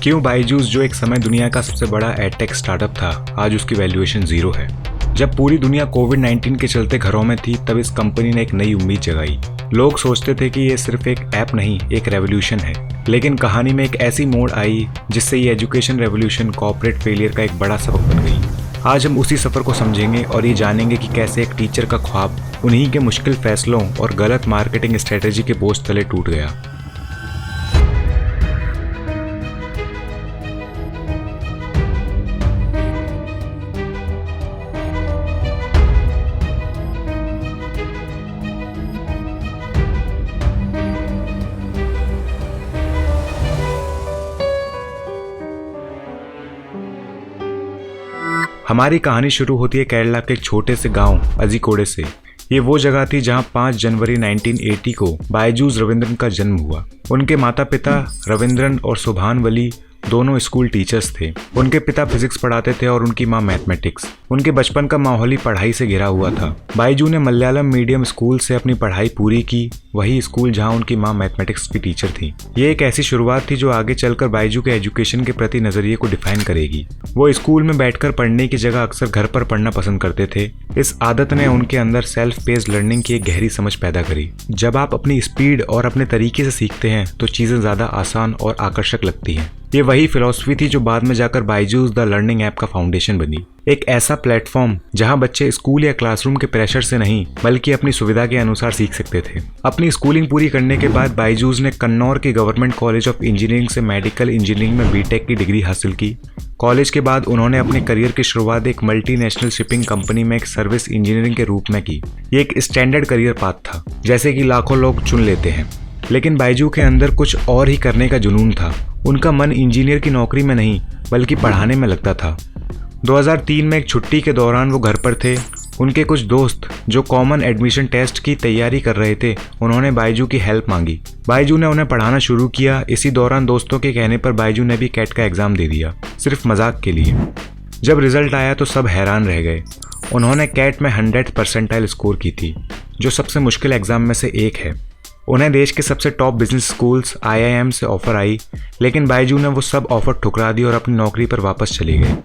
क्यों बायजूस, जो एक समय दुनिया का सबसे बड़ा एडटेक स्टार्टअप था, आज उसकी वैल्यूएशन 0 है। जब पूरी दुनिया कोविड-19 के चलते घरों में थी, तब इस कंपनी ने एक नई उम्मीद जगाई। लोग सोचते थे कि ये सिर्फ एक ऐप नहीं, एक रेवोल्यूशन है। लेकिन कहानी में एक ऐसी मोड़ आई जिससे ये एजुकेशन रेवोल्यूशन कॉर्पोरेट फेलियर का एक बड़ा सबक बन गई। आज हम उसी सफर को समझेंगे और ये जानेंगे कि कैसे एक टीचर का ख्वाब उन्हीं के मुश्किल फैसलों और गलत मार्केटिंग स्ट्रेटेजी के बोझ तले टूट गया। हमारी कहानी शुरू होती है केरला के एक छोटे से गांव अजीकोड़े से। ये वो जगह थी जहां 5 जनवरी 1980 को बायजूस रविंद्रन का जन्म हुआ। उनके माता पिता रविंद्रन और सुभानवली दोनों स्कूल टीचर्स थे। उनके पिता फिजिक्स पढ़ाते थे और उनकी माँ मैथमेटिक्स। उनके बचपन का माहौल ही पढ़ाई से घिरा हुआ था। बायजू ने मलयालम मीडियम स्कूल से अपनी पढ़ाई पूरी की, वही स्कूल जहां उनकी माँ मैथमेटिक्स की टीचर थी। ये एक ऐसी शुरुआत थी जो आगे चलकर बायजू के एजुकेशन के प्रति नजरिए को डिफाइन करेगी। वो स्कूल में बैठकर पढ़ने की जगह अक्सर घर पर पढ़ना पसंद करते थे। इस आदत ने उनके अंदर सेल्फ पेस्ड लर्निंग की एक गहरी समझ पैदा करी। जब आप अपनी स्पीड और अपने तरीके से सीखते हैं तो चीजें ज्यादा आसान और आकर्षक लगती हैं। ये वही फिलॉसफी थी जो बाद में जाकर बायजूस द लर्निंग ऐप का फाउंडेशन बनी। एक ऐसा प्लेटफॉर्म जहां बच्चे स्कूल या क्लासरूम के प्रेशर से नहीं बल्कि अपनी सुविधा के अनुसार सीख सकते थे। अपनी स्कूलिंग पूरी करने के बाद बायजूस ने कन्नौर के गवर्नमेंट कॉलेज ऑफ इंजीनियरिंग से मेडिकल इंजीनियरिंग में बीटेक की डिग्री हासिल की। कॉलेज के बाद उन्होंने अपने करियर की शुरुआत एक मल्टीनेशनल शिपिंग कंपनी में एक सर्विस इंजीनियरिंग के रूप में की। ये एक स्टैंडर्ड करियर पाथ था, जैसे कि लाखों लोग चुन लेते हैं। लेकिन बायजू के अंदर कुछ और ही करने का जुनून था। उनका मन इंजीनियर की नौकरी में नहीं बल्कि पढ़ाने में लगता था। 2003 में एक छुट्टी के दौरान वो घर पर थे। उनके कुछ दोस्त जो कॉमन एडमिशन टेस्ट की तैयारी कर रहे थे, उन्होंने बायजू की हेल्प मांगी। बायजू ने उन्हें पढ़ाना शुरू किया। इसी दौरान दोस्तों के कहने पर बायजू ने भी कैट का एग्जाम दे दिया, सिर्फ मजाक के लिए। जब रिजल्ट आया तो सब हैरान रह गए। उन्होंने कैट में 100 परसेंटाइल स्कोर की थी, जो सबसे मुश्किल एग्जाम में से एक है। उन्हें देश के सबसे टॉप बिजनेस स्कूल्स IIM से ऑफर आई, लेकिन बायजू ने वो सब ऑफर ठुकरा दी और अपनी नौकरी पर वापस चले गए।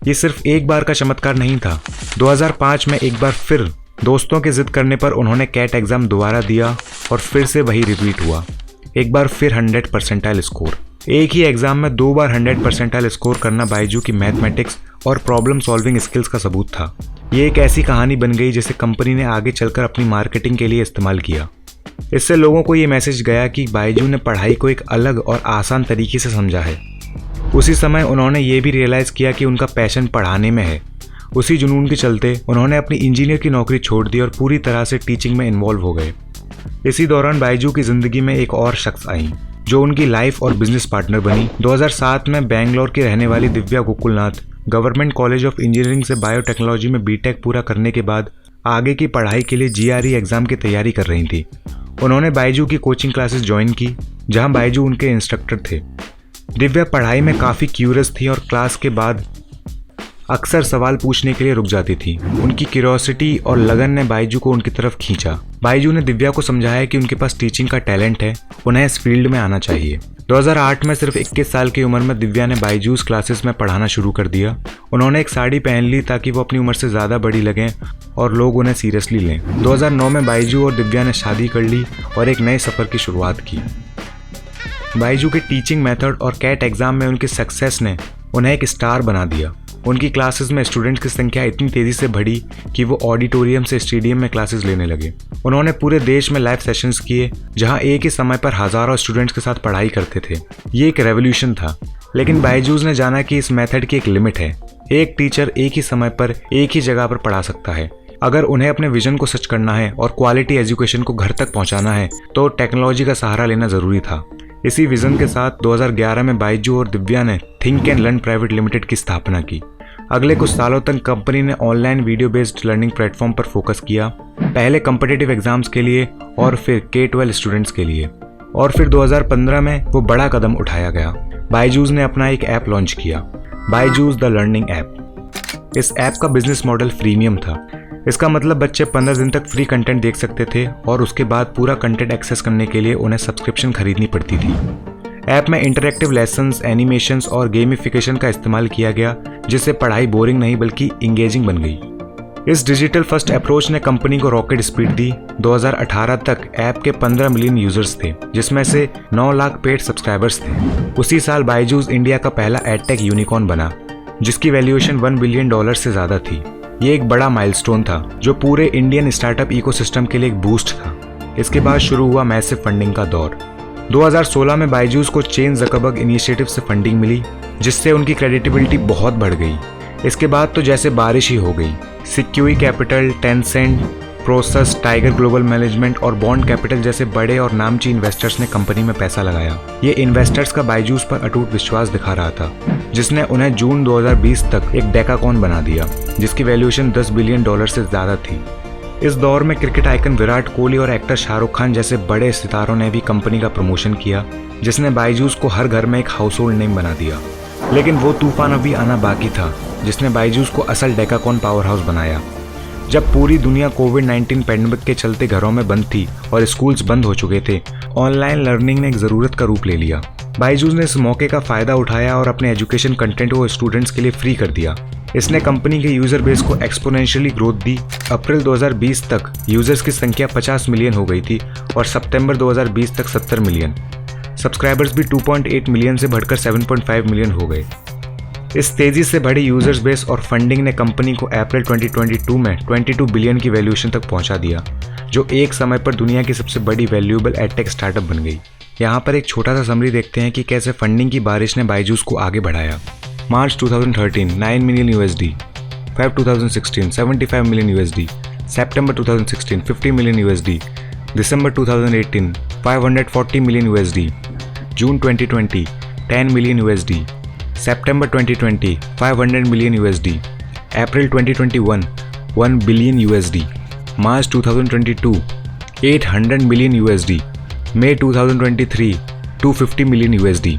ये सिर्फ एक बार का चमत्कार नहीं था। 2005 में एक बार फिर दोस्तों के जिद करने पर उन्होंने कैट एग्जाम दोबारा दिया और फिर से वही रिपीट हुआ। एक बार फिर 100 परसेंटाइल स्कोर। एक ही एग्जाम में 2 बार 100 परसेंटाइल स्कोर करना बायजू की मैथमेटिक्स और प्रॉब्लम सॉल्विंग स्किल्स का सबूत था। ये एक ऐसी कहानी बन गई जिसे कंपनी ने आगे चलकर अपनी मार्केटिंग के लिए इस्तेमाल किया। इससे लोगों को ये मैसेज गया कि बायजू ने पढ़ाई को एक अलग और आसान तरीके से समझा है। उसी समय उन्होंने ये भी रियलाइज़ किया कि उनका पैशन पढ़ाने में है। उसी जुनून के चलते उन्होंने अपनी इंजीनियर की नौकरी छोड़ दी और पूरी तरह से टीचिंग में इन्वॉल्व हो गए। इसी दौरान बायजू की ज़िंदगी में एक और शख्स आई जो उनकी लाइफ और बिजनेस पार्टनर बनी। 2007 में बेंगलोर की रहने वाली Divya Gokulnath government college of engineering से बायोटेक्नोलॉजी में बीटेक पूरा करने के बाद आगे की पढ़ाई के लिए GRE एग्जाम की तैयारी कर रही थी। उन्होंने बायजू की कोचिंग क्लासेस ज्वाइन की, जहां बायजू उनके इंस्ट्रक्टर थे। दिव्या पढ़ाई में काफ़ी क्यूरियस थी और क्लास के बाद अक्सर सवाल पूछने के लिए रुक जाती थी। उनकी क्यूरियोसिटी और लगन ने बायजू को उनकी तरफ खींचा। बायजू ने दिव्या को समझाया कि उनके पास टीचिंग का टैलेंट है, उन्हें इस फील्ड में आना चाहिए। 2008 में सिर्फ 21 साल की उम्र में दिव्या ने बायजूस क्लासेस में पढ़ाना शुरू कर दिया। उन्होंने एक साड़ी पहन ली ताकि वो अपनी उम्र से ज़्यादा बड़ी लगें और लोग उन्हें सीरियसली लें। 2009 में बायजू और दिव्या ने शादी कर ली और एक नए सफ़र की शुरुआत की। बायजू के टीचिंग मेथड और कैट एग्ज़ाम में उनकी सक्सेस ने उन्हें एक स्टार बना दिया। उनकी क्लासेस में स्टूडेंट्स की संख्या इतनी तेज़ी से बढ़ी कि वो ऑडिटोरियम से स्टेडियम में क्लासेस लेने लगे। उन्होंने पूरे देश में लाइव सेशंस किए, जहां एक ही समय पर हज़ारों स्टूडेंट्स के साथ पढ़ाई करते थे। ये एक रेवोल्यूशन था। लेकिन बायजूस ने जाना कि इस मेथड की एक लिमिट है। एक टीचर एक ही समय पर एक ही जगह पर पढ़ा सकता है। अगर उन्हें अपने विजन को सच करना है और क्वालिटी एजुकेशन को घर तक पहुँचाना है तो टेक्नोलॉजी का सहारा लेना ज़रूरी था। इसी विजन के साथ 2011 में बायजू और दिव्या ने think and learn private limited की स्थापना की। अगले कुछ सालों तक कंपनी ने online video based learning platform पर फोकस किया, पहले कॉम्पिटिटिव एग्जाम्स के लिए और फिर K-12 स्टूडेंट्स के लिए। और फिर 2015 में वो बड़ा कदम उठाया गया। बायजूस ने अपना एक ऐप लॉन्च किया, बायजूस द लर्निंग ऐप। इस ऐप का बिजनेस मॉडल फ्रीमियम था। इसका मतलब बच्चे 15 दिन तक फ्री कंटेंट देख सकते थे और उसके बाद पूरा कंटेंट एक्सेस करने के लिए उन्हें सब्सक्रिप्शन खरीदनी पड़ती थी। ऐप में इंटरैक्टिव लेसन्स, एनिमेशंस और गेमिफिकेशन का इस्तेमाल किया गया, जिससे पढ़ाई बोरिंग नहीं बल्कि इंगेजिंग बन गई। इस डिजिटल फर्स्ट अप्रोच ने कंपनी को रॉकेट स्पीड दी। 2018 तक ऐप के 15 मिलियन यूजर्स थे, जिसमें से 9 लाख पेड सब्सक्राइबर्स थे। उसी साल बायजूस इंडिया का पहला एडटेक यूनिकॉर्न बना, जिसकी वैल्यूएशन $1 बिलियन से ज्यादा थी। ये एक बड़ा माइलस्टोन था जो पूरे इंडियन स्टार्टअप इकोसिस्टम के लिए एक बूस्ट था। इसके बाद शुरू हुआ मैसिव फंडिंग का दौर। 2016 में बायजूस को चेन ज़करबर्ग इनिशिएटिव से फंडिंग मिली, जिससे उनकी क्रेडिबिलिटी बहुत बढ़ गई। इसके बाद तो जैसे बारिश ही हो गई। सिक्यूई capital, Tencent, process, tiger global management और बॉन्ड कैपिटल जैसे बड़े और नामची इन्वेस्टर्स ने कंपनी में पैसा लगाया। ये इन्वेस्टर्स का बायजूस पर अटूट विश्वास दिखा रहा था, जिसने उन्हें जून 2020 तक एक डेकाकॉन बना दिया, जिसकी वैल्यूएशन $10 बिलियन से ज्यादा थी। इस दौर में क्रिकेट आइकन विराट कोहली और एक्टर शाहरुख खान जैसे बड़े सितारों ने भी कंपनी का प्रमोशन किया, जिसने बायजूस को हर घर में एक हाउस होल्ड नेम बना दिया। लेकिन वो तूफान अभी आना बाकी था, जिसने बायजूस को असल डेकाकॉन पावर हाउस बनाया। जब पूरी दुनिया कोविड-19 पैंडेमिक के चलते घरों में बंद थी और स्कूल्स बंद हो चुके थे, ऑनलाइन लर्निंग ने एक ज़रूरत का रूप ले लिया। बायजूस ने इस मौके का फ़ायदा उठाया और अपने एजुकेशन कंटेंट को स्टूडेंट्स के लिए फ्री कर दिया। इसने कंपनी के यूज़र बेस को एक्सपोनेंशियली ग्रोथ दी। अप्रैल 2020 तक यूज़र्स की संख्या 50 मिलियन हो गई थी और सितंबर 2020 तक 70 मिलियन। सब्सक्राइबर्स भी 2.8 मिलियन से बढ़कर 7.5 मिलियन हो गए। इस तेजी से बढ़ी यूजर्स बेस और फंडिंग ने कंपनी को अप्रैल 2022 में 22 बिलियन की वैल्यूएशन तक पहुंचा दिया, जो एक समय पर दुनिया की सबसे बड़ी वैल्यूएबल एडटेक स्टार्टअप बन गई। यहाँ पर एक छोटा सा समरी देखते हैं कि कैसे फंडिंग की बारिश ने बायजूस को आगे बढ़ाया। मार्च 2013 $9 मिलियन, फेब 2016 $75 मिलियन, सितंबर 2016 $50 मिलियन, दिसंबर 2018 $540 मिलियन, जून 2020 $10 million, September 2020 $500 million, April 2021 $1 billion, March 2022 $800 million, May 2023 $250 million।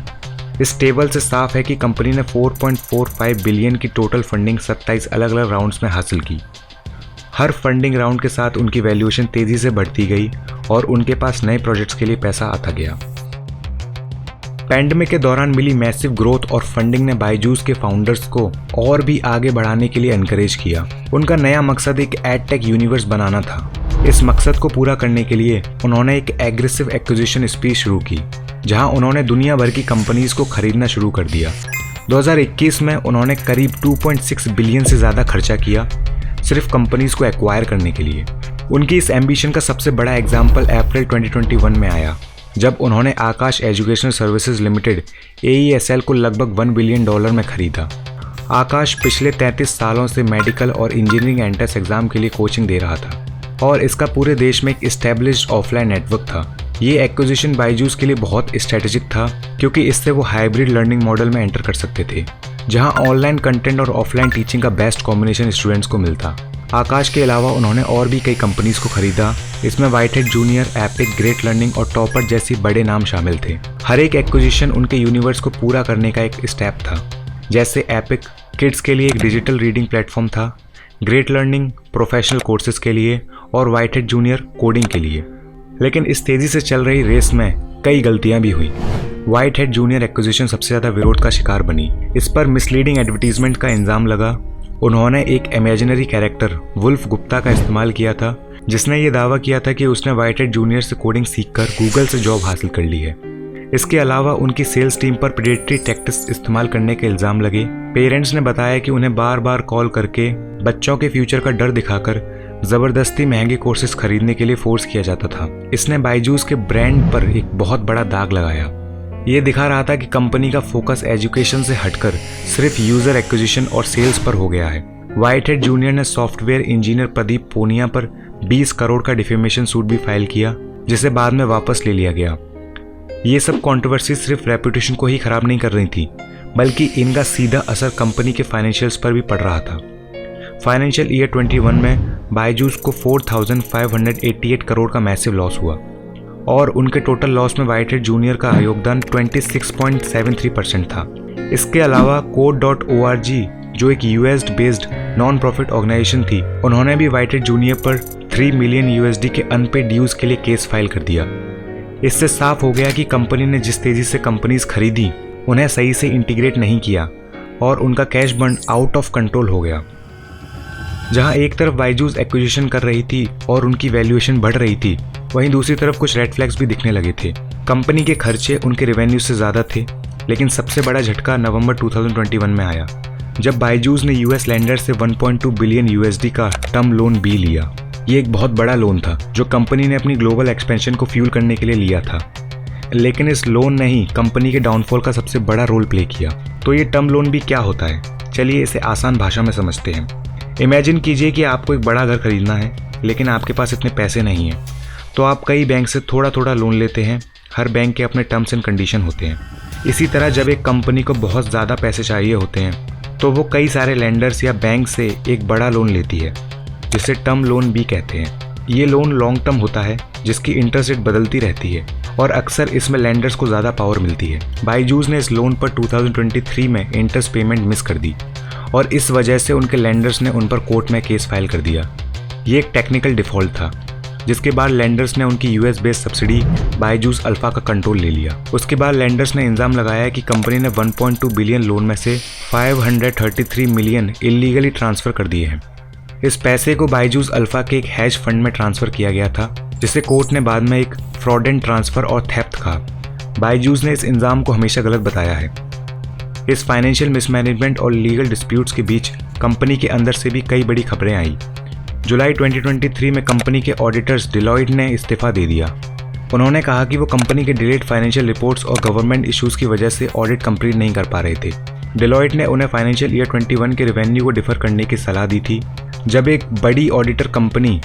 इस टेबल से साफ है कि कंपनी ने 4.45 बिलियन की टोटल फंडिंग 27 अलग अलग राउंड्स में हासिल की। हर फंडिंग राउंड के साथ उनकी वैल्यूएशन तेजी से बढ़ती गई और उनके पास नए प्रोजेक्ट्स के लिए पैसा आता गया। पैंडेमिक के दौरान मिली मैसिव ग्रोथ और फंडिंग ने बायजूस के फाउंडर्स को और भी आगे बढ़ाने के लिए एनकरेज किया। उनका नया मकसद एक एडटेक यूनिवर्स बनाना था। इस मकसद को पूरा करने के लिए उन्होंने एक एग्रेसिव एक्विजिशन स्पीड शुरू की, जहां उन्होंने दुनिया भर की कंपनीज को खरीदना शुरू कर दिया। 2021 में उन्होंने करीब 2.6 बिलियन से ज़्यादा खर्चा किया सिर्फ कंपनीज को एक्वायर करने के लिए। उनकी इस एम्बिशन का सबसे बड़ा एग्जाम्पल अप्रैल 2021 में आया, जब उन्होंने आकाश एजुकेशनल सर्विसेज लिमिटेड AESL को लगभग $1 बिलियन में खरीदा। आकाश पिछले 33 सालों से मेडिकल और इंजीनियरिंग एंट्रेंस एग्जाम के लिए कोचिंग दे रहा था और इसका पूरे देश में एक एस्टेब्लिश्ड ऑफलाइन नेटवर्क था। ये एक्विजिशन बायजूस के लिए बहुत स्ट्रेटेजिक था, क्योंकि इससे वो हाइब्रिड लर्निंग मॉडल में एंटर कर सकते थे, जहां ऑनलाइन कंटेंट और ऑफलाइन टीचिंग का बेस्ट कॉम्बिनेशन स्टूडेंट्स को मिलता। आकाश के अलावा उन्होंने और भी कई कंपनीज को खरीदा। इसमें whitehead junior, epic, great learning और टॉपर जैसी बड़े नाम शामिल थे। हर एक एक्विजिशन उनके यूनिवर्स को पूरा करने का एक स्टेप था। जैसे एपिक किड्स के लिए एक डिजिटल रीडिंग प्लेटफॉर्म था, ग्रेट लर्निंग प्रोफेशनल कोर्सेज के लिए और व्हाइटहेड जूनियर कोडिंग के लिए। लेकिन इस तेजी से चल रही रेस में कई गलतियां भी हुई। व्हाइटहेड जूनियर एक्विजिशन सबसे ज्यादा विरोध का शिकार बनी। इस पर मिसलीडिंग एडवर्टीजमेंट का इल्जाम लगा। उन्होंने एक इमेजिनरी कैरेक्टर वुल्फ गुप्ता का इस्तेमाल किया था, जिसने ये दावा किया था कि उसने व्हाइटहेड जूनियर से कोडिंग सीखकर गूगल से जॉब हासिल कर ली है। इसके अलावा उनकी सेल्स टीम पर प्रेडेटरी टैक्टिक्स इस्तेमाल करने के इल्जाम लगे। पेरेंट्स ने बताया कि उन्हें बार बार कॉल करके बच्चों के फ्यूचर का डर दिखाकर जबरदस्ती महंगे कोर्सेज खरीदने के लिए फोर्स किया जाता था। इसने बायजूस के ब्रांड पर एक बहुत बड़ा दाग लगाया। ये दिखा रहा था कि कंपनी का फोकस एजुकेशन से हटकर सिर्फ यूजर एक्विजिशन और सेल्स पर हो गया है। व्हाइटहेड जूनियर ने सॉफ्टवेयर इंजीनियर प्रदीप पूनिया पर 20 करोड़ का डिफेमेशन सूट भी फाइल किया, जिसे बाद में वापस ले लिया गया। ये सब कंट्रोवर्सी सिर्फ रेपुटेशन को ही खराब नहीं कर रही थी, बल्कि इनका सीधा असर कंपनी के फाइनेंशियल्स पर भी पड़ रहा था। फाइनेंशियल ईयर 21 में बायजूस को 4,588 करोड़ का मैसिव लॉस हुआ और उनके टोटल लॉस में व्हाइटहेड जूनियर का योगदान 26.73% था। इसके अलावा Code.org, जो एक US based non profit organisation थी, उन्होंने भी व्हाइटहेड जूनियर पर $3 मिलियन के अनपेड ड्यूज के लिए केस फाइल कर दिया। इससे साफ हो गया कि कंपनी ने जिस तेजी से कंपनीज खरीदी उन्हें सही से इंटीग्रेट नहीं किया और उनका cash burn out of control हो गया। जहां एक तरफ बायजूस एक्विजिशन कर रही थी और उनकी वैल्यूएशन बढ़ रही थी, वहीं दूसरी तरफ कुछ रेड फ्लैग्स भी दिखने लगे थे। कंपनी के खर्चे उनके रेवेन्यू से ज़्यादा थे, लेकिन सबसे बड़ा झटका नवंबर 2021 में आया, जब बायजूस ने यूएस लैंडर से 1.2 बिलियन यूएसडी का टर्म लोन बी लिया। ये एक बहुत बड़ा लोन था जो कंपनी ने अपनी ग्लोबल एक्सपेंशन को फ्यूल करने के लिए लिया था, लेकिन इस लोन ने ही कंपनी के डाउनफॉल का सबसे बड़ा रोल प्ले किया। तो ये टर्म लोन भी क्या होता है, चलिए इसे आसान भाषा में समझते हैं। इमेजिन कीजिए कि आपको एक बड़ा घर खरीदना है, लेकिन आपके पास इतने पैसे नहीं हैं, तो आप कई बैंक से थोड़ा थोड़ा लोन लेते हैं। हर बैंक के अपने टर्म्स एंड कंडीशन होते हैं। इसी तरह जब एक कंपनी को बहुत ज़्यादा पैसे चाहिए होते हैं तो वो कई सारे लैंडर्स या बैंक से एक बड़ा लोन लेती है, जिसे टर्म लोन भी कहते हैं। ये लोन लॉन्ग टर्म होता है, जिसकी इंटरेस्ट रेट बदलती रहती है और अक्सर इसमें लैंडर्स को ज़्यादा पावर मिलती है। बायजूस ने इस लोन पर 2023 में इंटरेस्ट पेमेंट मिस कर दी और इस वजह से उनके लैंडर्स ने उन पर कोर्ट में केस फाइल कर दिया। ये एक टेक्निकल डिफ़ॉल्ट था, जिसके बाद लैंडर्स ने उनकी US based subsidy Byju's alpha का कंट्रोल ले लिया। उसके बाद लैंडर्स ने इल्ज़ाम लगाया कि कंपनी ने 1.2 बिलियन लोन में से 533 मिलियन इल्लीगली ट्रांसफ़र कर दिए हैं। इस पैसे को बायजूस अल्फा के एक हैज फंड में ट्रांसफ़र किया गया था, जिसे कोर्ट ने बाद में एक फ्रॉडेंट ट्रांसफ़र और थेफ्ट कहा। बायजूस ने इस इल्ज़ाम को हमेशा गलत बताया है। इस फाइनेंशियल मिसमैनेजमेंट और लीगल डिस्प्यूट्स के बीच कंपनी के अंदर से भी कई बड़ी खबरें आई। जुलाई 2023 में कंपनी के ऑडिटर्स डिलॉयट ने इस्तीफा दे दिया। उन्होंने कहा कि वो कंपनी के डिलेड फाइनेंशियल रिपोर्ट्स और गवर्नमेंट इश्यूज़ की वजह से ऑडिट कंप्लीट नहीं कर पा रहे थे। डिलॉयट ने उन्हें फाइनेंशियल ईयर 21 के रेवेन्यू को डिफर करने की सलाह दी थी। जब एक बड़ी ऑडिटर कंपनी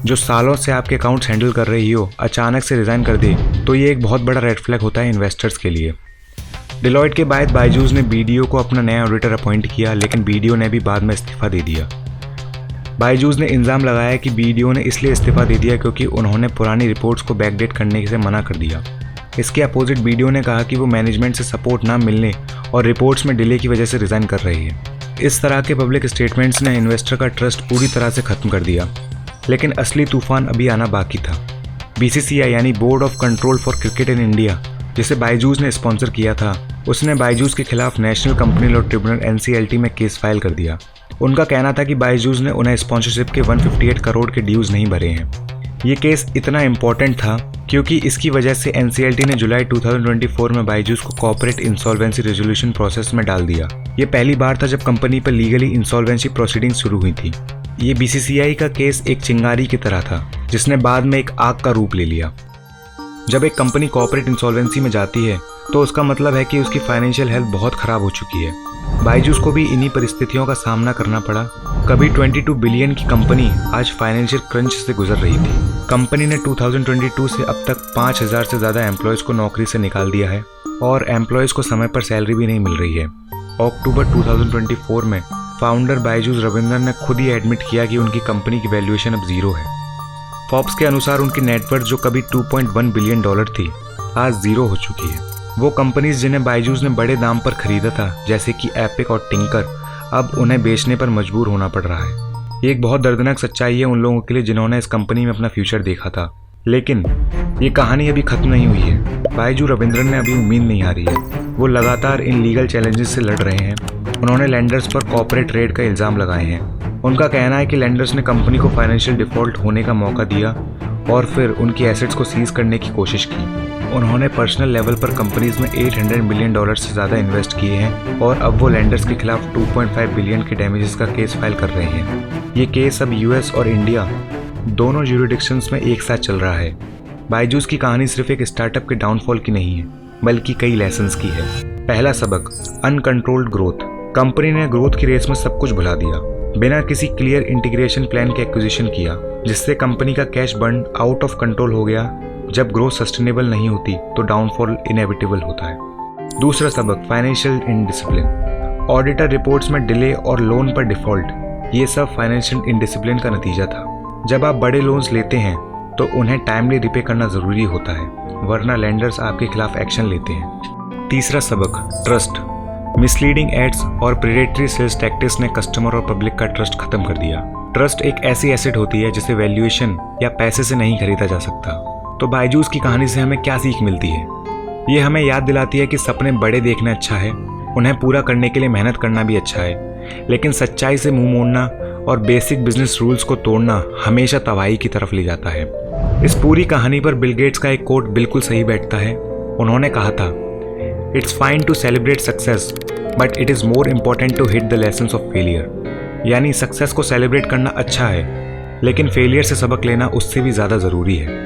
जो सालों से आपके अकाउंट्स हैंडल कर रही हो अचानक से रिज़ाइन कर दे, तो ये एक बहुत बड़ा रेड फ्लैग होता है इन्वेस्टर्स के लिए। डिलॉयट के बाद बायजूस ने बीडीओ को अपना नया ऑडिटर अपॉइंट किया, लेकिन बीडीओ ने भी बाद में इस्तीफा दे दिया। बायजूस ने इल्ज़ाम लगाया कि बीडीओ ने इसलिए इस्तीफा दे दिया क्योंकि उन्होंने पुरानी रिपोर्ट्स को बैकडेट करने से मना कर दिया। इसके अपोजिट बीडीओ ने कहा कि वो मैनेजमेंट से सपोर्ट ना मिलने और रिपोर्ट्स में डिले की वजह से रिज़ाइन कर रही है। इस तरह के पब्लिक स्टेटमेंट्स ने इन्वेस्टर का ट्रस्ट पूरी तरह से ख़त्म कर दिया, लेकिन असली तूफान अभी आना बाकी था। बीसीसीआई यानी board of control for cricket in India, जिसे बायजूस ने स्पॉन्सर किया था, उसने बायजूस के खिलाफ national company law tribunal NCLT में केस फाइल कर दिया। उनका कहना था कि बायजूस ने उन्हें स्पॉन्सरशिप के 158 करोड़ के ड्यूज नहीं भरे हैं। ये केस इतना इम्पोर्टेंट था क्योंकि इसकी वजह से NCLT ने जुलाई 2024 में बायजूस को कॉर्पोरेट इंसॉल्वेंसी रेजोल्यूशन प्रोसेस में डाल दिया। ये पहली बार था जब कंपनी पर लीगली इंसॉल्वेंसी प्रोसीडिंग्स शुरू हुई थी। ये BCCI का केस एक चिंगारी की तरह था, जिसने बाद में एक आग का रूप ले लिया। जब एक कंपनी कॉर्पोरेट इंसॉल्वेंसी में जाती है तो उसका मतलब है कि उसकी फाइनेंशियल हेल्थ बहुत ख़राब हो चुकी है। बायजूस को भी इन्हीं परिस्थितियों का सामना करना पड़ा। कभी 22 बिलियन की कंपनी आज फाइनेंशियल क्रंच से गुजर रही थी। कंपनी ने 2022 से अब तक 5000 से ज़्यादा एम्प्लॉयज़ को नौकरी से निकाल दिया है और एम्प्लॉयज़ को समय पर सैलरी भी नहीं मिल रही है। अक्टूबर 2024 में फाउंडर बायजूस रविंद्रन ने खुद ही एडमिट किया कि उनकी कंपनी की वैल्यूएशन अब ज़ीरो है। फॉर्ब्स के अनुसार उनकी नेटवर्थ जो कभी $2.1 बिलियन थी, आज ज़ीरो हो चुकी है। वो कंपनीज जिन्हें बायजूस ने बड़े दाम पर खरीदा था, जैसे कि एपिक और टिंकर, अब उन्हें बेचने पर मजबूर होना पड़ रहा है। ये एक बहुत दर्दनाक सच्चाई है उन लोगों के लिए जिन्होंने इस कंपनी में अपना फ्यूचर देखा था। लेकिन ये कहानी अभी खत्म नहीं हुई है। बायजू रविंद्रन ने अभी उम्मीद नहीं हारी है। वो लगातार इन लीगल चैलेंजेस से लड़ रहे हैं। उन्होंने लैंडर्स पर कॉर्पोरेट रेड का इल्ज़ाम लगाए हैं। उनका कहना है कि लैंडर्स ने कंपनी को फाइनेंशियल डिफ़ॉल्ट होने का मौका दिया और फिर उनकी एसेट्स को सीज करने की कोशिश की। उन्होंने पर्सनल लेवल पर कंपनीज में $800 मिलियन से ज़्यादा इन्वेस्ट किए हैं और अब वो लैंडर्स के खिलाफ 2.5 बिलियन के डैमेजेस का केस फाइल कर रहे हैं। ये केस अब US और इंडिया दोनों ज्यूरिडिक्शंस में एक साथ चल रहा है। बायजूस की कहानी सिर्फ एक स्टार्टअप के डाउनफॉल की नहीं है, बल्कि कई लेसन्स की है। पहला सबक, अनकंट्रोल्ड ग्रोथ। कंपनी ने ग्रोथ की रेस में सब कुछ भुला दिया, बिना किसी क्लियर इंटीग्रेशन प्लान के एक्विजिशन किया, जिससे कंपनी का cash burn out of control हो गया। जब ग्रोथ सस्टेनेबल नहीं होती तो डाउनफॉल इनएविटेबल होता है। दूसरा सबक, फाइनेंशियल इनडिसिप्लिन। ऑडिटर रिपोर्ट्स में डिले और लोन पर डिफॉल्ट, ये सब फाइनेंशियल इनडिसिप्लिन का नतीजा था। जब आप बड़े लोन्स लेते हैं तो उन्हें टाइमली रिपे करना ज़रूरी होता है, वरना लेंडर्स आपके खिलाफ एक्शन लेते हैं। तीसरा सबक, ट्रस्ट। मिसलीडिंग एड्स और प्रेडेटरी सेल्स टैक्टिक्स ने कस्टमर और पब्लिक का ट्रस्ट खत्म कर दिया। ट्रस्ट एक ऐसी एसेट होती है जिसे वैल्यूएशन या पैसे से नहीं खरीदा जा सकता। तो बायजूस की कहानी से हमें क्या सीख मिलती है? ये हमें याद दिलाती है कि सपने बड़े देखना अच्छा है, उन्हें पूरा करने के लिए मेहनत करना भी अच्छा है, लेकिन सच्चाई से मुंह मोड़ना और बेसिक बिजनेस रूल्स को तोड़ना हमेशा तबाही की तरफ ले जाता है। इस पूरी कहानी पर बिल गेट्स का एक कोट बिल्कुल सही बैठता है। उन्होंने कहा था, it's fine to celebrate success but it is more important to hit the lessons of failure. यानी सक्सेस को सेलिब्रेट करना अच्छा है, लेकिन फेलियर से सबक लेना उससे भी ज़्यादा ज़रूरी है।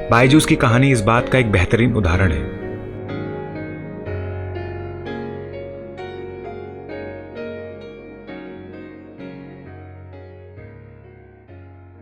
बायजूस की कहानी इस बात का एक बेहतरीन उदाहरण है।